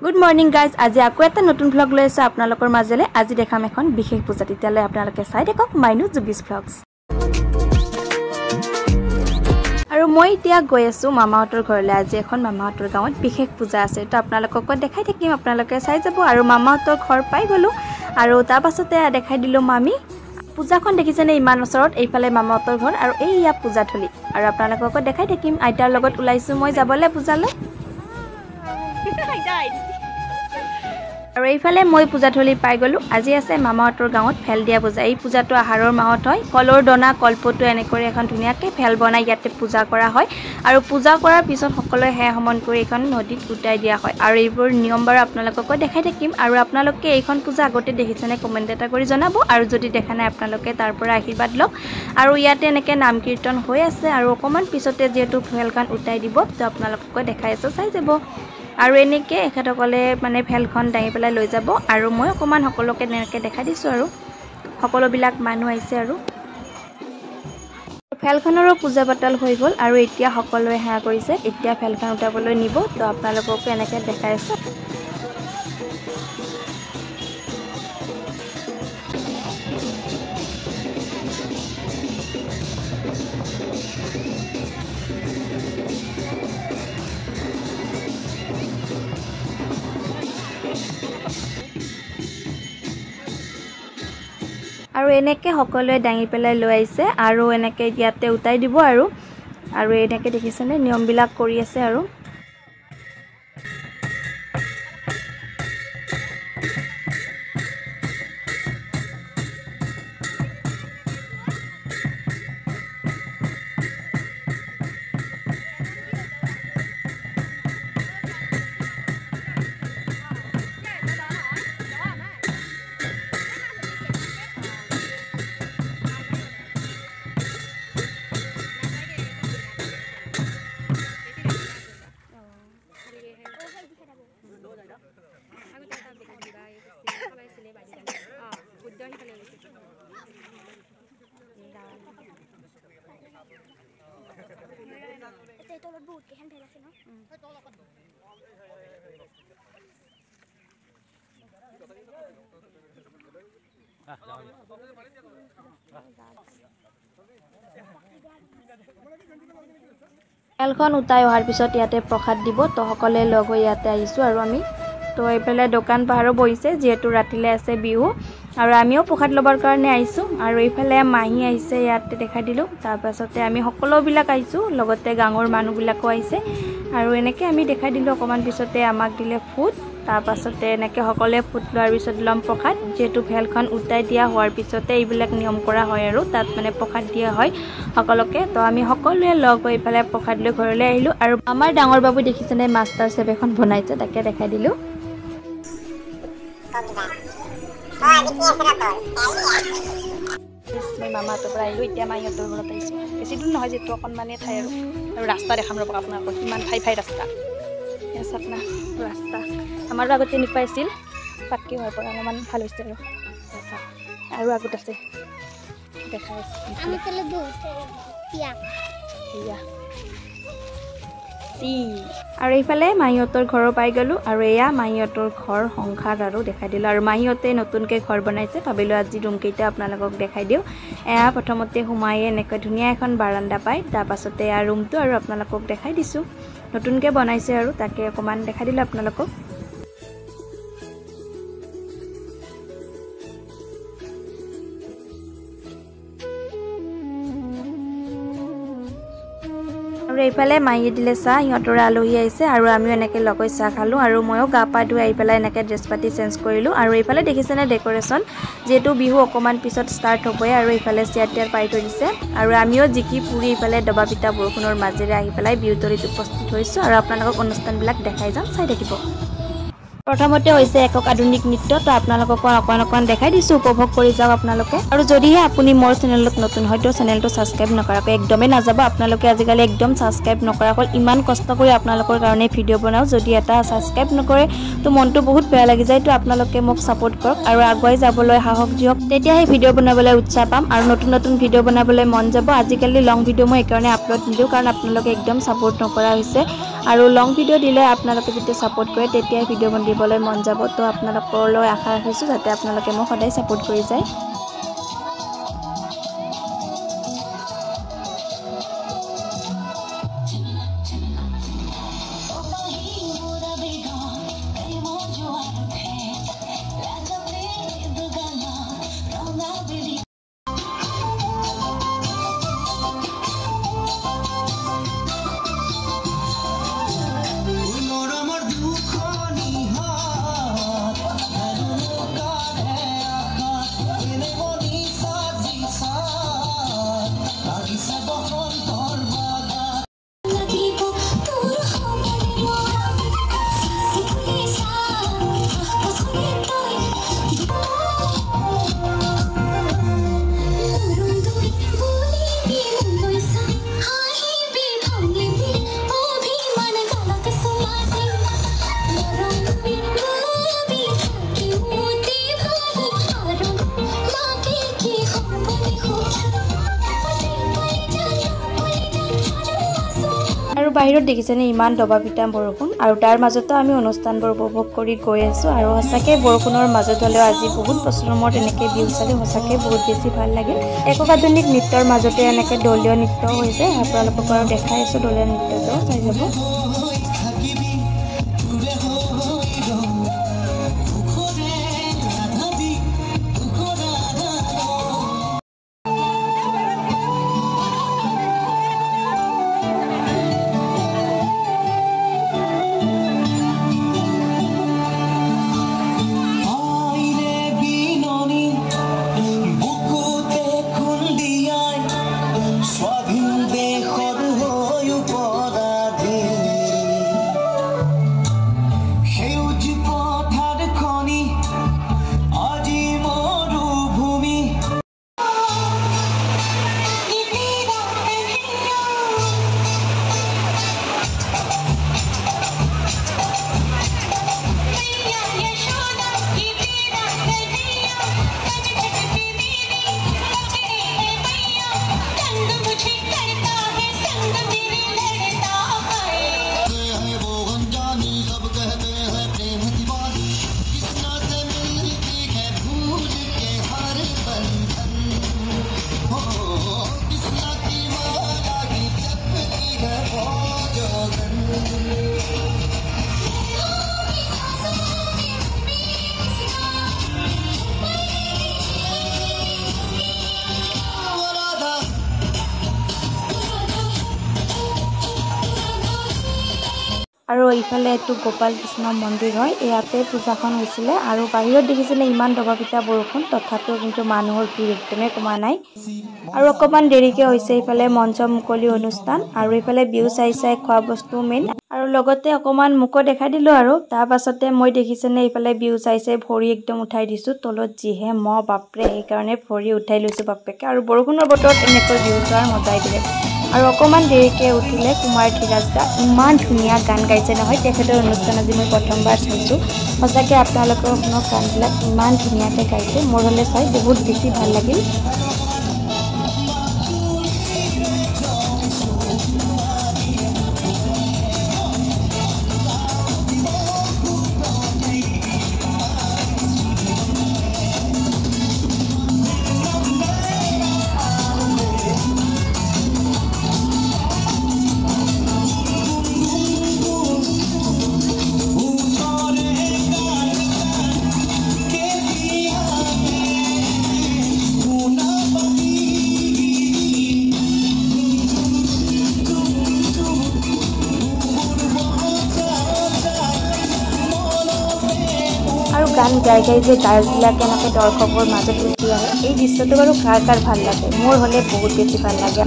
Good morning guys, আজি আকৌ এটা নতুন vlog লৈ আছো আপোনালোকৰ মাজলে। আজি দেখাম এখন বিশেষ পূজা। তেতিয়ালে আপোনালোকে চাই দেখক মাইনু জুবিস vlogs। আৰু মই এতিয়া গৈ আছো মামাহঁতৰ ঘৰলৈ। আজি এখন মামাহঁতৰ গাঁৱত বিশেষ পূজা আছে। তো আপোনালোকক দেখাই থাকিম, আপোনালোকে চাই যাব। আৰু মামাহঁতৰ ঘৰ পাই গলো আৰু তাৰ পাছতে দেখাই দিলো মামি। পূজাখন দেখিছেনে ইমান ওচৰত, এইফালে মামাহঁতৰ ঘৰ আৰু এইয়া পূজাথলী। আৰু আপোনালোকক দেখাই থাকিম। আইতাৰ লগত ওলাইছো মই যাবলৈ পূজালৈ। আৰু এইফালে মই পূজাথলী পাই গলো। আজি আছে মামাহঁতৰ গাঁৱত ফেল দিয়া পূজা। এই পূজাটো আহাৰৰ মাহত হয়। কলৰ দনা কলপটু এনেকৈ এখন ধুনীয়াকৈ ফেল বনাই ইয়াতে পূজা কৰা হয়। আৰু পূজা কৰাৰ পিছত সকলোৱে সেৱা সমন কৰি এইখন নদীত উটাই দিয়া হয়। আৰু এইবোৰ নিয়ম বাৰু আপোনালোকক দেখাই থাকিম। আৰু আপোনালোকে এইখন পূজা আগতে দেখিছেনে কমেণ্ট এটা কৰি জনাব। আৰু যদি দেখা নাই আপোনালোকে তাৰ পৰা আশীৰ্বাদ লওক। আৰু ইয়াতে এনেকৈ নাম কীৰ্তন হৈ আছে। আৰু অকণমান পিছতে যিহেতু ফেলখন উটাই দিব, তো আপোনালোকক দেখাই আছোঁ, চাই যাব। আৰু এনেকৈ এখেতসকলে মানে ফেলখন দাঙি পেলাই লৈ যাব। আৰু মই অকণমান সকলোকে এনেকৈ দেখাই দিছোঁ। আৰু সকলোবিলাক মানুহ আহিছে। আৰু ফেলখনৰো পূজা পাতল হৈ গ'ল। আৰু এতিয়া সকলোৱে সেৱা কৰিছে। এতিয়া ফেলখন উঠাবলৈ নিব, তো আপোনালোককো এনেকৈ দেখাই আছোঁ। আৰু এনেকৈ সকলোৱে দাঙি পেলাই লৈ আহিছে। আৰু এনেকৈ ইয়াতে উটাই দিব। আৰু এনেকৈ দেখিছেনে নিয়মবিলাক কৰি আছে। আৰু ফেলখন উটাই অহাৰ পিছত ইয়াতে প্ৰসাদ দিব। তো সকলোৱে লগ হৈ ইয়াতে আহিছোঁ। আৰু আমি তো এইফালে দোকান পাহাৰো বহিছে, যিহেতু ৰাতিলৈ আছে বিহু। আৰু আমিও প্ৰসাদ ল'বৰ কাৰণে আহিছোঁ। আৰু এইফালে মাহী আহিছে, ইয়াতে দেখাই দিলোঁ। তাৰপাছতে আমি সকলোবিলাক আহিছোঁ, লগতে গাঁৱৰ মানুহবিলাকো আহিছে। আৰু এনেকৈ আমি দেখাই দিলোঁ। অকণমান পিছতে আমাক দিলে ফুট। তাৰপাছতে এনেকৈ সকলোৱে ফুট লোৱাৰ পিছত ল'ম প্ৰসাদ। যিহেতু ফেলখন উটাই দিয়া হোৱাৰ পিছতে এইবিলাক নিয়ম কৰা হয়। আৰু তাত মানে প্ৰসাদ দিয়া হয় সকলোকে। তো আমি সকলোৱে লগ হৈ পেলাই প্ৰসাদ লৈ ঘৰলৈ আহিলোঁ। আৰু আমাৰ ডাঙৰ বাবু দেখিছেনে মাষ্টাৰ চেফ এখন বনাইছে, তাকে দেখাই দিলোঁ। মই মামাহঁতৰ পৰা আহিলোঁ, এতিয়া মাহীহঁতৰ ঘৰত আহিছোঁ। বেছি দূৰ নহয়, যিহেতু অকণমানেই ঠাই। আৰু ৰাস্তা দেখাম ৰ'ব আপোনালোকক, কিমান ঠাই ৰাস্তা আছে আপোনাৰ ৰাস্তা। আমাৰো আগতে এনেকুৱা আছিল, পাক্কি হোৱাৰ পৰা অলপমান ভাল হৈছে। আৰু আগত আছে দেখাই আছে। আৰু এইফালে মাহীহঁতৰ ঘৰৰ পাই গ'লোঁ। আৰু এয়া মাহীহঁতৰ ঘৰ সংসাৰ আৰু দেখাই দিলোঁ। আৰু মাহীহঁতে নতুনকৈ ঘৰ বনাইছে, ভাবিলোঁ আজি ৰুমকেইটা আপোনালোকক দেখাই দিওঁ। এয়া প্ৰথমতে সোমাই এনেকৈ ধুনীয়া এখন বাৰাণ্ডা পায়। তাৰপাছতে এয়া ৰুমটো আৰু আপোনালোকক দেখাই দিছোঁ। নতুনকৈ বনাইছে আৰু তাকে অকণমান দেখাই দিলোঁ আপোনালোকক। আৰু এইফালে মাহীয়ে দিলে চাহ, সিহঁতৰ আলহী আহিছে। আৰু আমিও এনেকৈ লগ হৈ চাহ খালোঁ। আৰু ময়ো গা পা ধুই আহি পেলাই এনেকৈ ড্ৰেছ পাতি চেঞ্জ কৰিলোঁ। আৰু এইফালে দেখিছেনে ডেক'ৰেশ্যন, যিহেতু বিহু অকণমান পিছত ষ্টাৰ্ট হ'বই। আৰু এইফালে চেয়াৰ টেয়াৰ পাৰি থৈ দিছে। আৰু আমিও জিকি পুৰি এইফালে দবা পিঠা বৰষুণৰ মাজেৰে আহি পেলাই বিহুতলীত উপস্থিত হৈছোঁ। আৰু আপোনালোকক অনুষ্ঠানবিলাক দেখাই যাম, চাই থাকিব। প্ৰথমতে হৈছে একক আধুনিক নৃত্য। তো আপোনালোকক অকণ দেখাই দিছোঁ, উপভোগ কৰি যাওক আপোনালোকে। আৰু যদিহে আপুনি মোৰ চেনেলত নতুন হয়তো চেনেলটো ছাবস্ক্ৰাইব নকৰাকৈ একদমেই নাযাব। আপোনালোকে আজিকালি একদম ছাবস্ক্ৰাইব নকৰাকৈ ইমান কষ্ট কৰি আপোনালোকৰ কাৰণে ভিডিঅ' বনাওঁ, যদি এটা ছাবস্ক্ৰাইব নকৰে তো মনটো বহুত বেয়া লাগি যায়। তো আপোনালোকে মোক ছাপোৰ্ট কৰক আৰু আগুৱাই যাবলৈ সাহস দিয়ক, তেতিয়াহে ভিডিঅ' বনাবলৈ উৎসাহ পাম। আৰু নতুন নতুন ভিডিঅ' বনাবলৈ মন যাব। আজিকালি লং ভিডিঅ' মই এইকাৰণে আপলোড নিদিওঁ, কাৰণ আপোনালোকে একদম ছাপোৰ্ট নকৰা হৈছে। আৰু লং ভিডিঅ' দিলে আপোনালোকে যেতিয়া ছাপোৰ্ট কৰে তেতিয়াই ভিডিঅ' বনাবলৈ মন যাব। তো আপোনালোকলৈ আশা ৰাখিছোঁ যাতে আপোনালোকে মোক সদায় ছাপোৰ্ট কৰি যায়। আৰু বাহিৰত দেখিছেনে ইমান দবা পিটা বৰষুণ, আৰু তাৰ মাজতো আমি অনুষ্ঠানবোৰ উপভোগ কৰি গৈ আছোঁ। আৰু সঁচাকৈ বৰষুণৰ মাজত হ'লেও আজি বহুত বছৰৰ মূৰত এনেকৈ বিহু চালে সঁচাকৈ বহুত বেছি ভাল লাগিল। একক আধুনিক নৃত্যৰ মাজতে এনেকৈ দলীয় নৃত্য হৈছে, আপোনালোকক আৰু দেখাই আছোঁ দলীয় নৃত্যটো, চাই যাব। আৰু এইফালে এইটো গোপাল কৃষ্ণ মন্দিৰ হয়, ইয়াতে পূজাখন হৈছিলে। আৰু বাহিৰত দেখিছিলে ইমান দবা পিটা বৰষুণ, তথাপিও কিন্তু মানুহৰ ভিৰ একদমেই কমা নাই। আৰু অকণমান দেৰিকৈ হৈছে এইফালে মঞ্চ মুকলি অনুষ্ঠান, আৰু এইফালে বিহু চাই খোৱা বস্তু মেইন, আৰু লগতে অকণমান মোকো দেখাই দিলোঁ। আৰু তাৰ পাছতে মই দেখিছেনে এইফালে বিহু চাই ভৰি একদম উঠাই দিছোঁ, তলত যিহে মহ বাপৰে, সেইকাৰণে ভৰি উঠাই লৈছোঁ বাপেকে। আৰু বৰষুণৰ বতৰত এনেকৈ বিহু চোৱাৰ মজাই বেলেগ। আৰু অকণমান দেৰিকৈ উঠিলে কুমাৰ ধীৰাজ দা, ইমান ধুনীয়া গান গাইছে নহয়, তেখেতৰ অনুষ্ঠান আজি মই প্ৰথমবাৰ চাইছোঁ। সঁচাকৈ আপোনালোকৰ কোনো গানবিলাক ইমান ধুনীয়াকৈ গাইছে, মোৰ হ'লে চাই বহুত বেছি ভাল লাগিল। আৰু গান গাই গাই যে গায়কবিলাকে এনেকৈ দৰ্শকৰ মাজত উঠি আহে, এই দৃশ্যটো বাৰু কাৰ কাৰ ভাল লাগে, মোৰ হ'লে বহুত বেছি ভাল লাগে।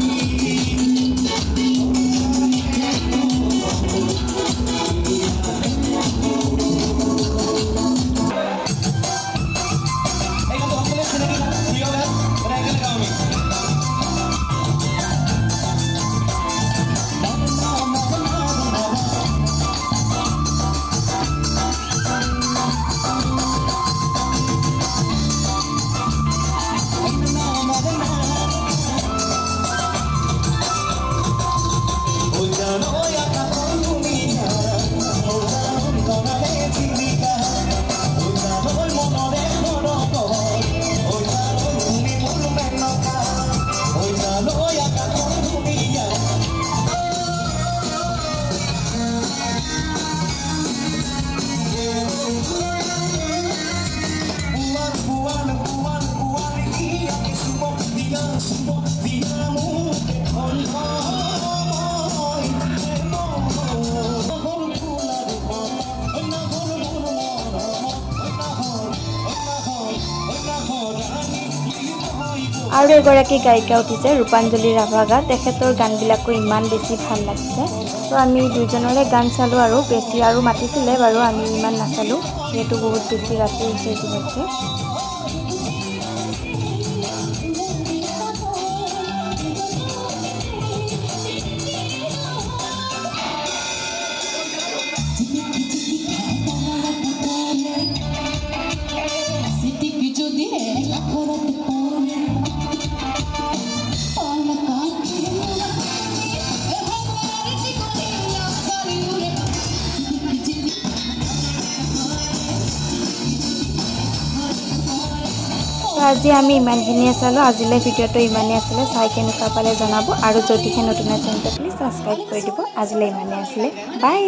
আৰু এগৰাকী গায়িকা উঠিছে ৰূপাঞ্জলি ৰাভাগা তেখেতৰ গানবিলাকো ইমান বেছি ভাল লাগিছে তো আমি দুইজনৰে গান চালো আৰু বেছি আৰু মাতিছিলে বাৰু আমি ইমান নাচালো যেহেতু বহুত বেছি ৰাতি হৈছে যিহেতু আজি আমি ইমানখিনিয়ে চালো আজিলৈ ভিডিঅ'টো ইমানেই আছিলে চাই কেনেকুৱা পালে জনাব আৰু যদিহে নতুন চেনেলটো প্লিজ সাবস্ক্ৰাইব কৰি দিব আজিলৈ ইমানেই আছিলে বাই